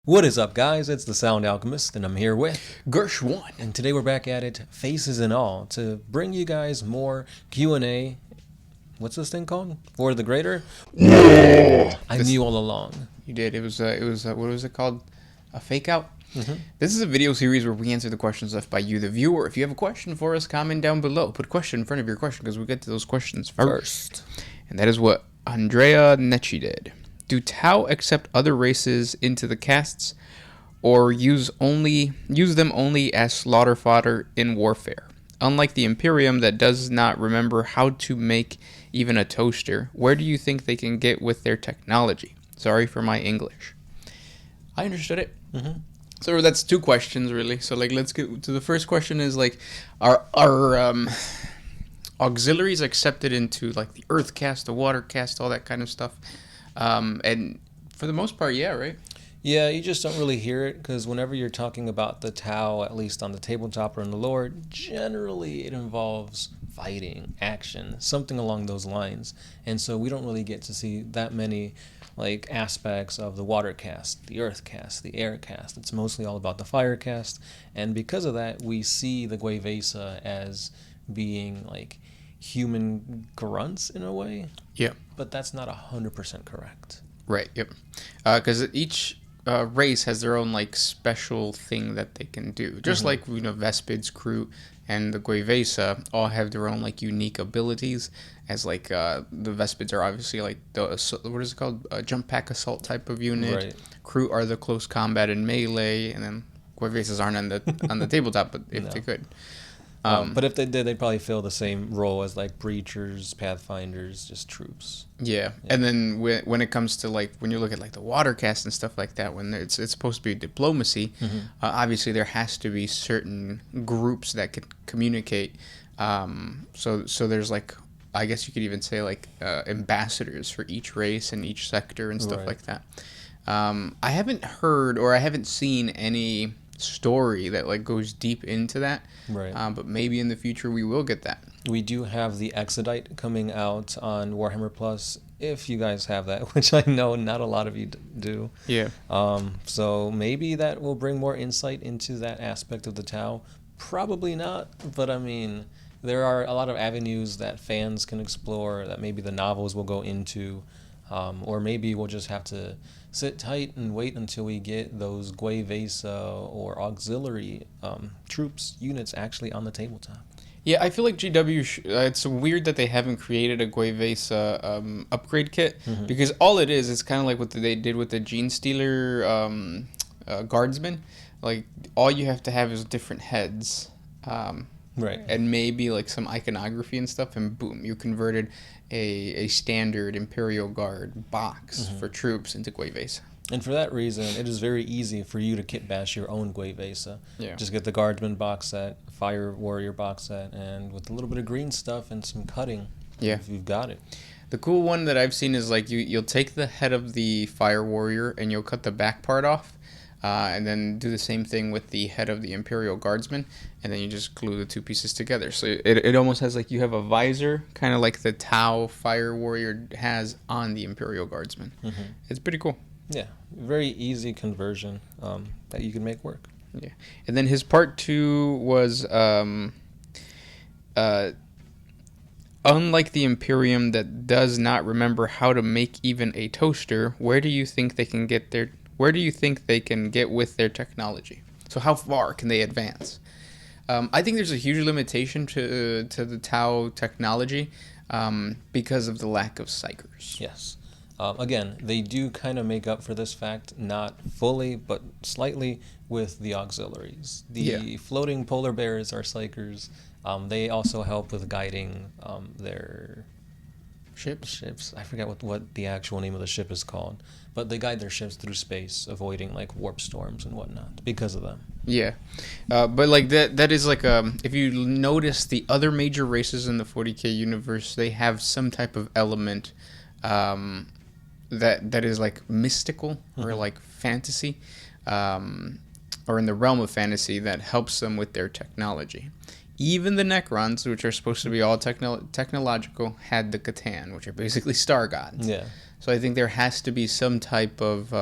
What is up, guys? It's the Sound Alchemist, and I'm here with Gersh1. And today we're back at it, faces and all, to bring you guys more Q&A. What's this thing called? For the Greater? I knew all along. You did. It was what was it called? A fake out? Mm-hmm. This is a video series where we answer the questions left by you, the viewer. If you have a question for us, comment down below. Put question in front of your question because we get to those questions first. And that is what Andrea Necci did. Do Tau accept other races into the castes, or use them only as slaughter fodder in warfare? Unlike the Imperium that does not remember how to make even a toaster, where do you think they can get with their technology? Sorry for my English. I understood it. Mm-hmm. So that's two questions, really. So, let's get to the first question is, are auxiliaries accepted into, the earth caste, the water caste, all that kind of stuff? And for the most part, yeah, right? Yeah, you just don't really hear it, because whenever you're talking about the Tau, at least on the tabletop or in the lore, generally it involves fighting, action, something along those lines. And so we don't really get to see that many aspects of the water caste, the earth caste, the air caste. It's mostly all about the fire caste, and because of that, we see the Guevesa as being human grunts in a way. Yeah. But that's not 100% correct. Right, yep. Because each race has their own, special thing that they can do. Just Vespid's crew and the Guevesa all have their own, unique abilities. As, the Vespids are obviously, what is it called? Jump pack assault type of unit. Right. Crew are the close combat and melee. And then Guevesas aren't on the tabletop, but if they could. But if they did, they'd probably fill the same role as breachers, pathfinders, just troops. Yeah. And then when it comes to when you look at the water cast and stuff like that, when it's supposed to be diplomacy, obviously there has to be certain groups that can communicate. So there's I guess you could even say ambassadors for each race and each sector and stuff like that. I haven't heard or I haven't seen any story that goes deep into that, right? But maybe in the future we will get that. We do have the Exodite coming out on Warhammer Plus, if you guys have that, which I know not a lot of you do. Yeah. So maybe that will bring more insight into that aspect of the Tau. Probably not, but I mean, there are a lot of avenues that fans can explore that maybe the novels will go into, or maybe we'll just have to sit tight and wait until we get those Guevesa or auxiliary troops units actually on the tabletop. Yeah, I feel like GW, it's weird that they haven't created a Guevesa upgrade kit, because all it is kind of like what they did with the Gene Stealer Guardsmen. All you have to have is different heads. Right. And maybe some iconography and stuff, and boom, you converted a standard Imperial Guard box for troops into Guevesa. And for that reason, it is very easy for you to kit bash your own Guevesa. Yeah. Just get the Guardsman box set, Fire Warrior box set, and with a little bit of green stuff and some cutting, you've got it. The cool one that I've seen is you'll take the head of the Fire Warrior and you'll cut the back part off. And then do the same thing with the head of the Imperial Guardsman, and then you just glue the two pieces together. So it almost has you have a visor, kind of like the Tau Fire Warrior has on the Imperial Guardsman. It's pretty cool. Yeah, very easy conversion that you can make work. Yeah, and then his part 2 was unlike the Imperium that does not remember how to make even a toaster, where do you think they can get with their technology? So how far can they advance? I think there's a huge limitation to the Tau technology because of the lack of psychers. Yes. Again, they do kind of make up for this fact, not fully, but slightly, with the auxiliaries. The floating polar bears are psychers. They also help with guiding their ships. I forget what the actual name of the ship is called, but they guide their ships through space, avoiding warp storms and whatnot because of them. Yeah, but that is if you notice the other major races in the 40K universe, they have some type of element that is mystical or fantasy, or in the realm of fantasy that helps them with their technology. Even the Necrons, which are supposed to be all technological, had the Catan, which are basically star gods. Yeah. So I think there has to be some type of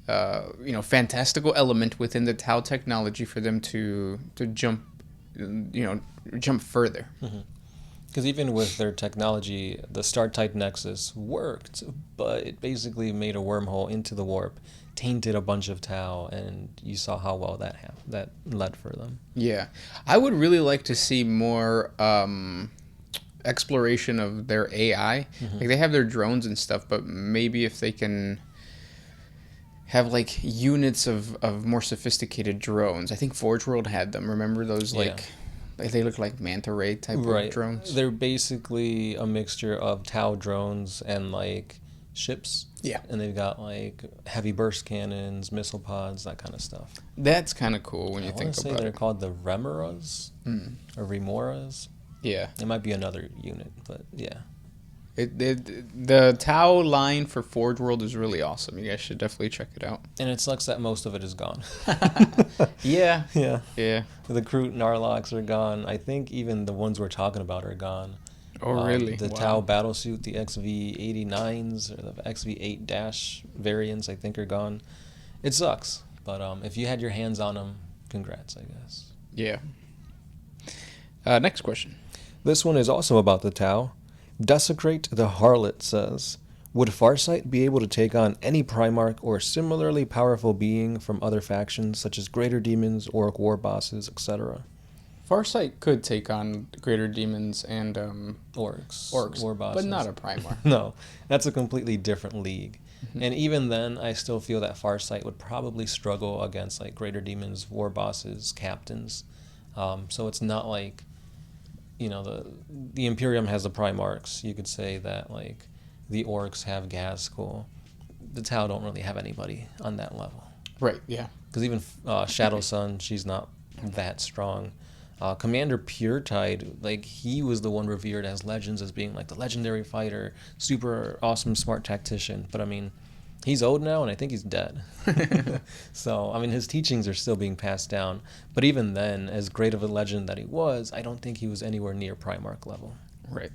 fantastical element within the Tau technology for them to jump, jump further. Because even with their technology, the Star-type Nexus worked, but it basically made a wormhole into the warp, tainted a bunch of Tau, and you saw how well that led for them. Yeah. I would really like to see more exploration of their AI. Like, they have their drones and stuff, but maybe if they can have, like, units of more sophisticated drones. I think Forge World had them. Remember those, they look like manta ray type of drones? They're basically a mixture of Tau drones and, like, ships. Yeah. And they've got, like, heavy burst cannons, missile pods, that kind of stuff. That's kind of cool when you think about it. I want to say they're called the Remoras or Remoras. Yeah. It might be another unit, but yeah. The Tau line for Forge World is really awesome. You guys should definitely check it out. And it sucks that most of it is gone. Yeah. Yeah. Yeah. The Kroot Narlox are gone. I think even the ones we're talking about are gone. Oh, really? The Tau battlesuit, the XV-89s or the XV-8- variants, I think are gone. It sucks, but if you had your hands on them, congrats, I guess. Yeah. Next question. This one is also about the Tau. Desecrate the Harlot says, would Farsight be able to take on any Primarch or similarly powerful being from other factions such as Greater Demons, Orc War Bosses, etc.? Farsight could take on Greater Demons and Orcs, War Bosses, but not a Primarch. No, that's a completely different league. And even then, I still feel that Farsight would probably struggle against like Greater Demons, War Bosses, Captains. So it's not like, the Imperium has the Primarchs. You could say that like the Orcs have Gaskell. The Tau don't really have anybody on that level. Right. Yeah. Because even Shadow Sun, she's not that strong. Commander Puretide, like he was the one revered as Legends as being like the legendary fighter, super awesome, smart tactician. But I mean, he's old now, and I think he's dead. So, I mean, his teachings are still being passed down. But even then, as great of a legend that he was, I don't think he was anywhere near Primarch level. Right.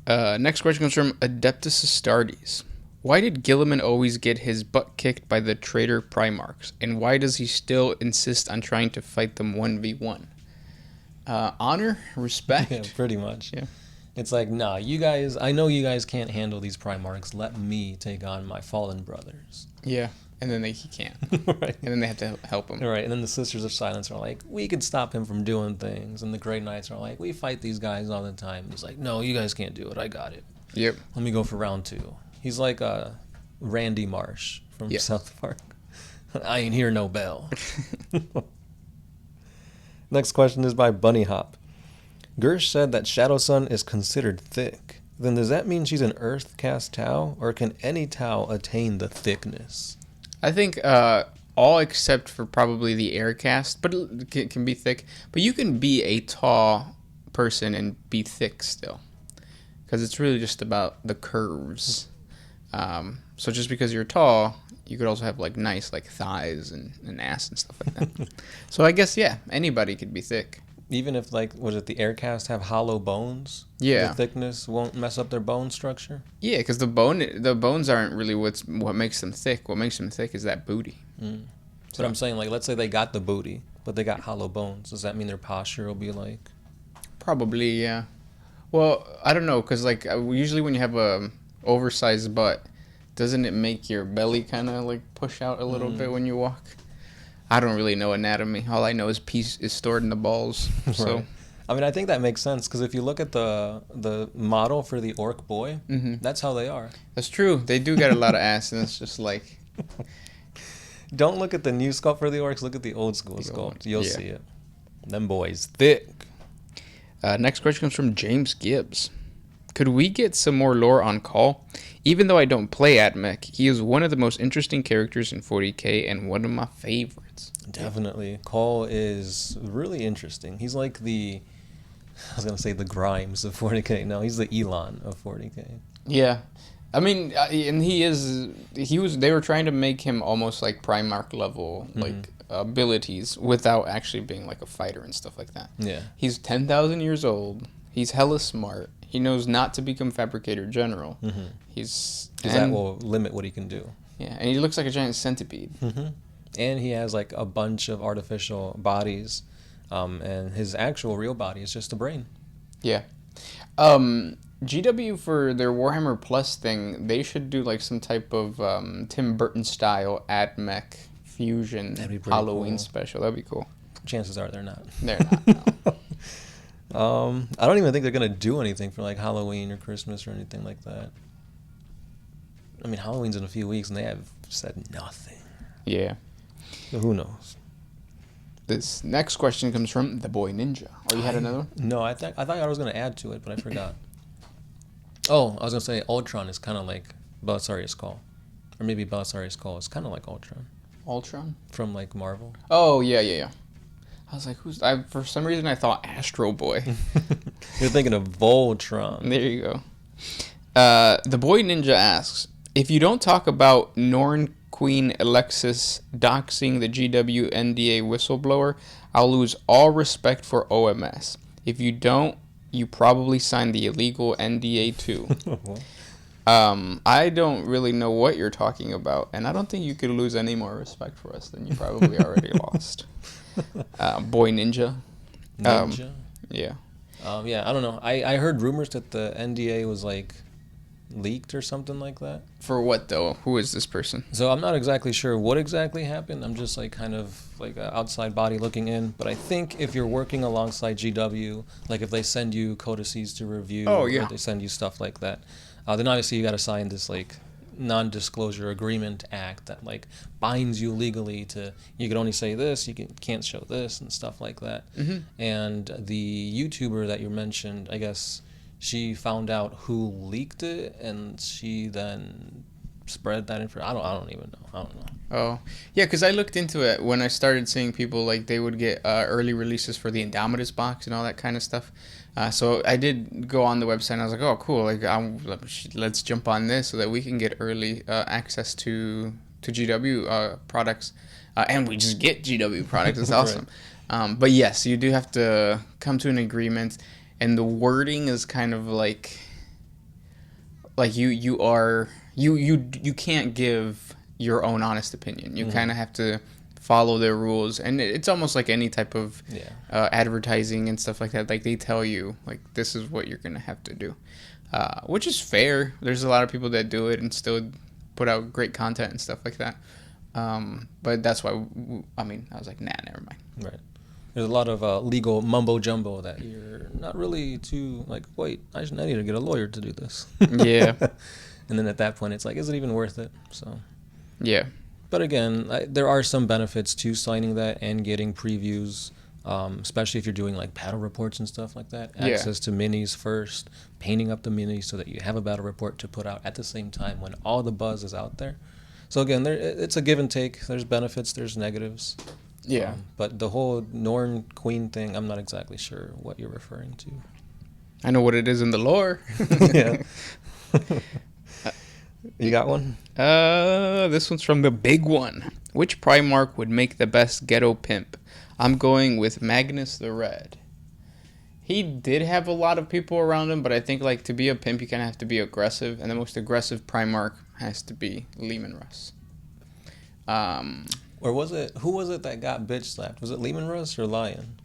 Next question comes from Adeptus Astartes. Why did Gilliman always get his butt kicked by the traitor Primarchs? And why does he still insist on trying to fight them 1v1? Honor? Respect? Yeah, pretty much. Yeah. It's like, nah, you guys, I know you guys can't handle these Primarchs. Let me take on my fallen brothers. Yeah. And then he can't. Right. And then they have to help him. Right. And then the Sisters of Silence are like, we could stop him from doing things. And the Grey Knights are like, we fight these guys all the time. And he's like, no, you guys can't do it. I got it. Yep. Let me go for round 2. He's like Randy Marsh from South Park. I ain't hear no bell. Next question is by Bunny Hop. Gersh said that Shadow Sun is considered thick. Then does that mean she's an Earth cast Tau, or can any Tau attain the thickness? I think all except for probably the air cast, but it can be thick. But you can be a tall person and be thick still, because it's really just about the curves. So just because you're tall, you could also have like nice like thighs and ass and stuff like that. So I guess anybody could be thick. Even if like the aircast have hollow bones? Yeah. The thickness won't mess up their bone structure? Yeah, because the bones aren't really what makes them thick. What makes them thick is that booty. But I'm saying, like, let's say they got the booty, but they got hollow bones. Does that mean their posture will be like? Probably, yeah. Well, I don't know, because like usually when you have a oversized butt, doesn't it make your belly kind of like push out a little bit when you walk? I don't really know anatomy. All I know is peace is stored in the balls. So, right. I mean, I think that makes sense because if you look at the model for the orc boy, that's how they are. That's true. They do get a lot of ass, and it's just like. Don't look at the new sculpt for the orcs. Look at the old school sculpt. You'll see it. Them boys thick. Next question comes from James Gibbs. Could we get some more lore on Call? Even though I don't play AdMech, he is one of the most interesting characters in 40K and one of my favorites. Definitely. Call is really interesting. He's like the Grimes of 40K. No, he's the Elon of 40K. Yeah. I mean, and they were trying to make him almost like Primarch level, like abilities without actually being like a fighter and stuff like that. Yeah. He's 10,000 years old. He's hella smart. He knows not to become Fabricator General. Because that will limit what he can do. Yeah, and he looks like a giant centipede. Mm-hmm. And he has like a bunch of artificial bodies, and his actual real body is just a brain. Yeah. GW for their Warhammer Plus thing, they should do like some type of Tim Burton style AdMech fusion Halloween special. That'd be cool. Chances are they're not. They're not. No. I don't even think they're gonna do anything for like Halloween or Christmas or anything like that. I mean, Halloween's in a few weeks, and they have said nothing. Yeah. So who knows? This next question comes from the Boy Ninja. Oh, you had another one? No, I thought I was gonna add to it, but I forgot. Oh, I was gonna say Ultron is kind of like Belisarius Call, or maybe Belisarius Call is kind of like Ultron. Ultron? From like Marvel. Oh yeah. I was like, for some reason I thought Astro Boy. You're thinking of Voltron. There you go. The Boy Ninja asks, if you don't talk about Norn Queen Alexis doxing the GW NDA whistleblower, I'll lose all respect for OMS. If you don't, you probably signed the illegal NDA too. I don't really know what you're talking about, and I don't think you could lose any more respect for us than you probably already lost. Boy Ninja. Ninja? Yeah. Yeah, I don't know. I heard rumors that the NDA was like leaked or something like that. For what though? Who is this person? So I'm not exactly sure what exactly happened. I'm just like kind of like an outside body looking in. But I think if you're working alongside GW, like if they send you codices to review, or they send you stuff like that, then obviously you got to sign this like non-disclosure agreement act that like binds you legally to, you can only say this, can't show this and stuff like that. Mm-hmm. And the YouTuber that you mentioned, I guess she found out who leaked it, and she then spread that information. I don't even know. I don't know. Oh, yeah, because I looked into it when I started seeing people like they would get early releases for the Indomitus box and all that kind of stuff. So I did go on the website and I was like, oh, cool. Like, let's jump on this so that we can get early access to GW products, and we just get GW products. It's awesome. Right. But yes, you do have to come to an agreement, and the wording is kind of like you can't give your own honest opinion. You kind of have to follow their rules, and it's almost like any type of advertising and stuff like that. Like they tell you, like, this is what you're gonna have to do, which is fair. There's a lot of people that do it and still put out great content and stuff like that. But that's why I was like, nah, never mind. Right. There's a lot of legal mumbo jumbo that you're not really too like. Wait, I need to get a lawyer to do this. Yeah. And then at that point, it's like, is it even worth it? So. Yeah. But again, there are some benefits to signing that and getting previews, especially if you're doing like battle reports and stuff like that. Access to minis first, painting up the minis so that you have a battle report to put out at the same time when all the buzz is out there. So again, it's a give and take. There's benefits, there's negatives. Yeah. But the whole Norn Queen thing, I'm not exactly sure what you're referring to. I know what it is in the lore. Yeah. You got one? This one's from the big one. Which Primarch would make the best ghetto pimp? I'm going with Magnus the Red. He did have a lot of people around him, but I think like to be a pimp, you kind of have to be aggressive, and the most aggressive Primarch has to be Lehman Russ. Or was it, who was it that got bitch slapped? Was it Lehman Russ or Lion?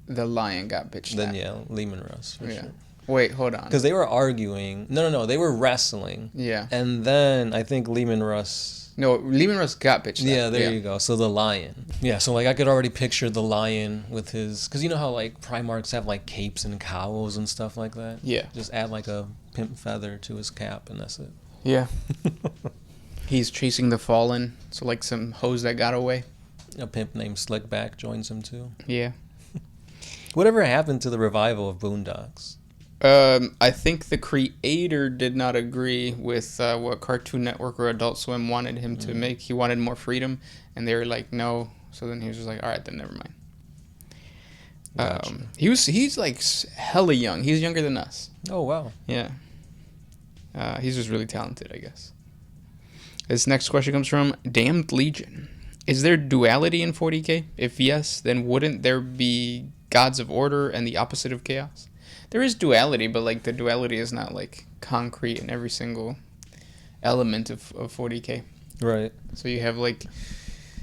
The Lion got bitch slapped. Then yeah, Lehman Russ for sure. Wait, hold on. Because they were arguing. No, they were wrestling. Yeah. And then I think Lehman Russ. No, Lehman Russ got bitch slapped. Yeah, there you go. So the Lion. Yeah, so like I could already picture the Lion with his, because you know how like Primarchs have like capes and cowls and stuff like that. Yeah. Just add like a pimp feather to his cap and that's it. Yeah. He's chasing the Fallen, so like some hoes that got away. A pimp named Slickback joins him too. Yeah. Whatever happened to the revival of Boondocks? I think the creator did not agree with what Cartoon Network or Adult Swim wanted him to make. He wanted more freedom, and they were like, no. So then he was just like, all right, then never mind. Gotcha. He's like hella young. He's younger than us. Oh, wow. Yeah. He's just really talented, I guess. This next question comes from Damned Legion. Is there duality in 40K? If yes, then wouldn't there be Gods of Order and the opposite of Chaos? There is duality, but like the duality is not like concrete in every single element of 40K. Right. So you have like,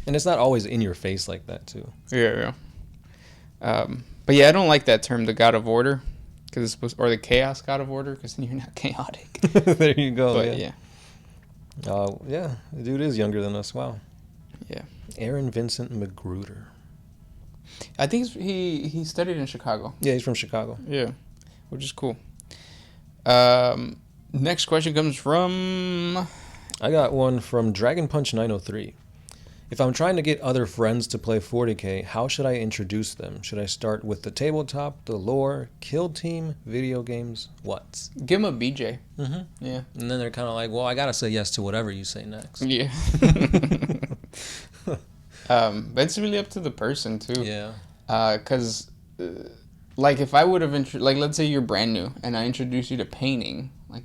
And it's not always in your face like that too. yeah. But yeah, I don't like that term, the God of Order, because it's supposed, or the Chaos God of Order, because then you're not chaotic. There you go. But yeah. Yeah, the dude is younger than us. Wow. Yeah. Aaron Vincent Magruder. I think he studied in Chicago. Yeah, he's from Chicago. Yeah, which is cool. Next question comes from... I got one from Dragon Punch 903. If I'm trying to get other friends to play 40K, how should I introduce them? Should I start with the tabletop, the lore, kill team, video games, what? Give him a BJ. Mm-hmm. Yeah. And then they're kind of like, well, I got to say yes to whatever you say next. Yeah. But it's really up to the person, too. Yeah. Because, like, if I would have... like, let's say you're brand new, and I introduce you to painting, like...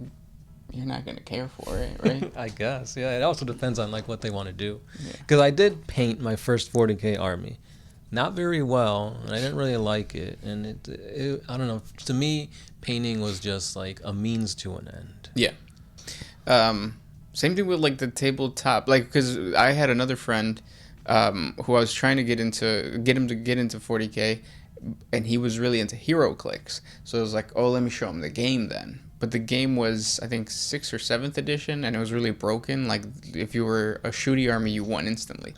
you're not going to care for it, right? I guess, yeah. It also depends on, like, what they want to do. Because I did paint my first 40K army. Not very well, and I didn't really like it. And it I don't know. To me, painting was just, like, a means to an end. Yeah. Same thing with, like, the tabletop. Like, because I had another friend who I was trying to get him to get into 40K, and he was really into hero clicks. So I was like, oh, let me show him the game then. But the game was, I think, 6th or 7th edition, and it was really broken. Like, if you were a shooty army, you won instantly.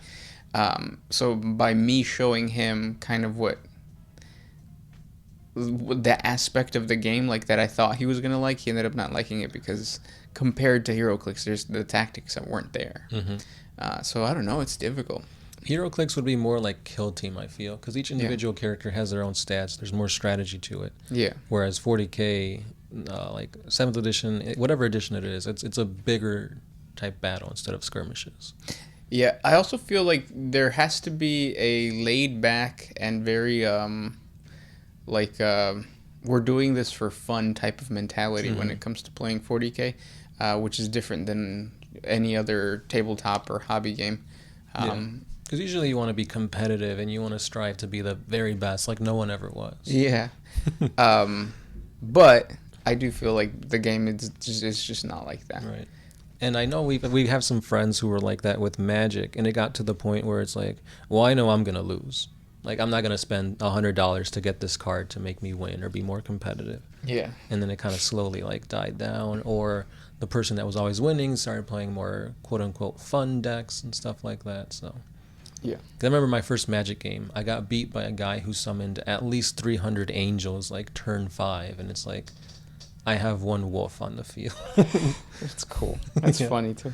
So by me showing him kind of what the aspect of the game, like, that I thought he was going to like, he ended up not liking it because compared to hero clicks, there's the tactics that weren't there. Mm-hmm. So I don't know, it's difficult. Hero clicks would be more like kill team, I feel, because each individual character has their own stats. There's more strategy to it. Yeah. Whereas 40K, like 7th edition, whatever edition it is, it's a bigger type battle instead of skirmishes. Yeah, I also feel like there has to be a laid back and very we're doing this for fun type of mentality when it comes to playing 40K, which is different than any other tabletop or hobby game. Because usually you want to be competitive and you want to strive to be the very best, like no one ever was. Yeah. But I do feel like the game is just not like that. Right. And I know we have some friends who were like that with Magic, and it got to the point where it's like, well, I know I'm going to lose. Like, I'm not going to spend $100 to get this card to make me win or be more competitive. Yeah. And then it kind of slowly, like, died down. Or the person that was always winning started playing more, quote-unquote, fun decks and stuff like that, so... Yeah. 'Cause I remember my first Magic game. I got beat by a guy who summoned at least 300 angels, like, turn 5. And it's like, I have one wolf on the field. That's cool. That's funny, too.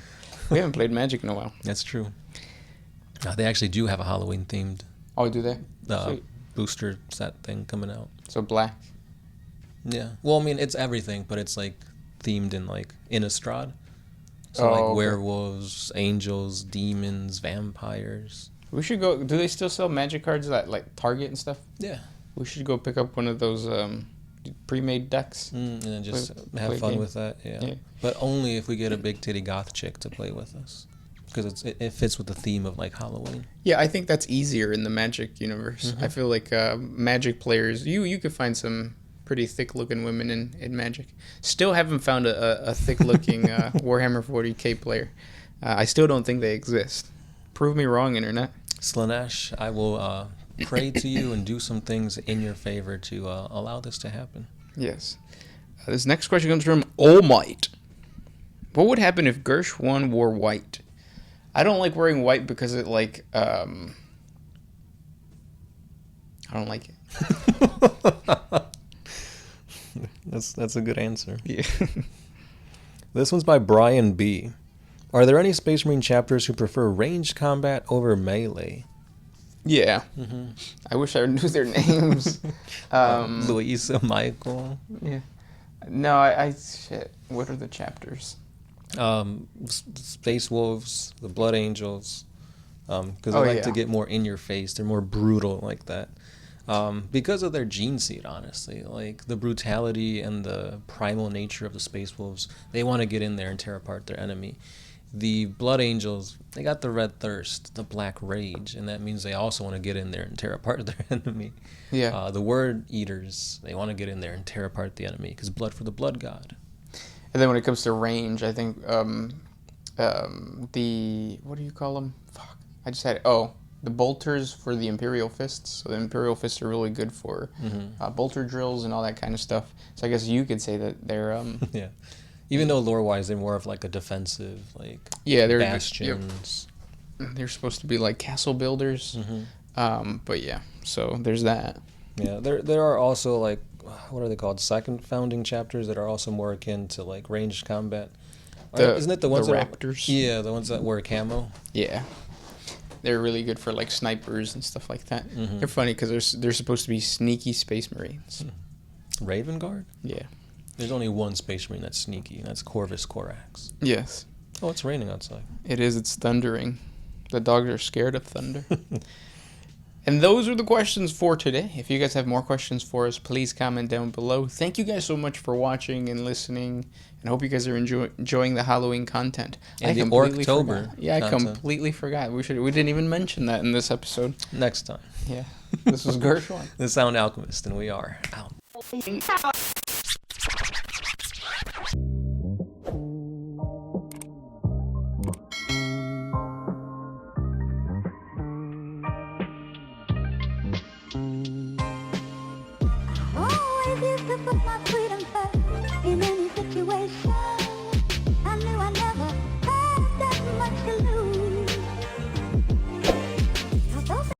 We haven't played Magic in a while. That's true. They actually do have a Halloween-themed Oh, do they? booster set thing coming out. So black. Yeah. Well, I mean, it's everything, but it's, like, themed in, like, Innistrad. So, okay. Werewolves, angels, demons, vampires. We should go... Do they still sell Magic cards at, like, Target and stuff? Yeah. We should go pick up one of those pre-made decks. And then just have fun with that, yeah. But only if we get a big titty goth chick to play with us. Because it fits with the theme of, like, Halloween. Yeah, I think that's easier in the Magic universe. I feel like Magic players... You could find some pretty thick-looking women in Magic. Still haven't found a thick-looking Warhammer 40K player. I still don't think they exist. Prove me wrong, Internet. Slanesh, I will pray to you and do some things in your favor to allow this to happen. Yes. This next question comes from All Might. What would happen if Gersh 1 wore white? I don't like wearing white because it, like, I don't like it. That's a good answer. Yeah. This one's by Brian B. Are there any Space Marine chapters who prefer ranged combat over melee? Yeah. I wish I knew their names. Luisa, Michael. Yeah. No, shit. What are the chapters? Space Wolves, the Blood Angels. Because they like to get more in your face. They're more brutal like that. Because of their gene seed, honestly. Like, the brutality and the primal nature of the Space Wolves, they want to get in there and tear apart their enemy. The Blood Angels, they got the red thirst, the black rage, and that means they also want to get in there and tear apart their enemy. Yeah. The Word Eaters, they want to get in there and tear apart the enemy, because blood for the blood god. And then when it comes to range, I think the what do you call them? Fuck, I just had the bolters for the Imperial Fists. So the Imperial Fists are really good for bolter drills and all that kind of stuff. So I guess you could say that they're yeah. Even though lore-wise, they're more of like a defensive, like they're bastions. Yep. They're supposed to be like castle builders. But yeah, so there's that. Yeah, there are also like, what are they called? Second founding chapters that are also more akin to like ranged combat. Isn't it the ones the that raptors? Yeah, the ones that wear camo. Yeah, they're really good for like snipers and stuff like that. They're funny because they're supposed to be sneaky space marines. Raven Guard. Yeah. There's only one space marine that's sneaky, and that's Corvus Corax. Yes. Oh, it's raining outside. It is. It's thundering. The dogs are scared of thunder. And those are the questions for today. If you guys have more questions for us, please comment down below. Thank you guys so much for watching and listening, and hope you guys are enjoying the Halloween content. And the Orktober. Yeah, I completely forgot. We didn't even mention that in this episode. Next time. Yeah. This was Gershwin. The Sound Alchemist, and we are out.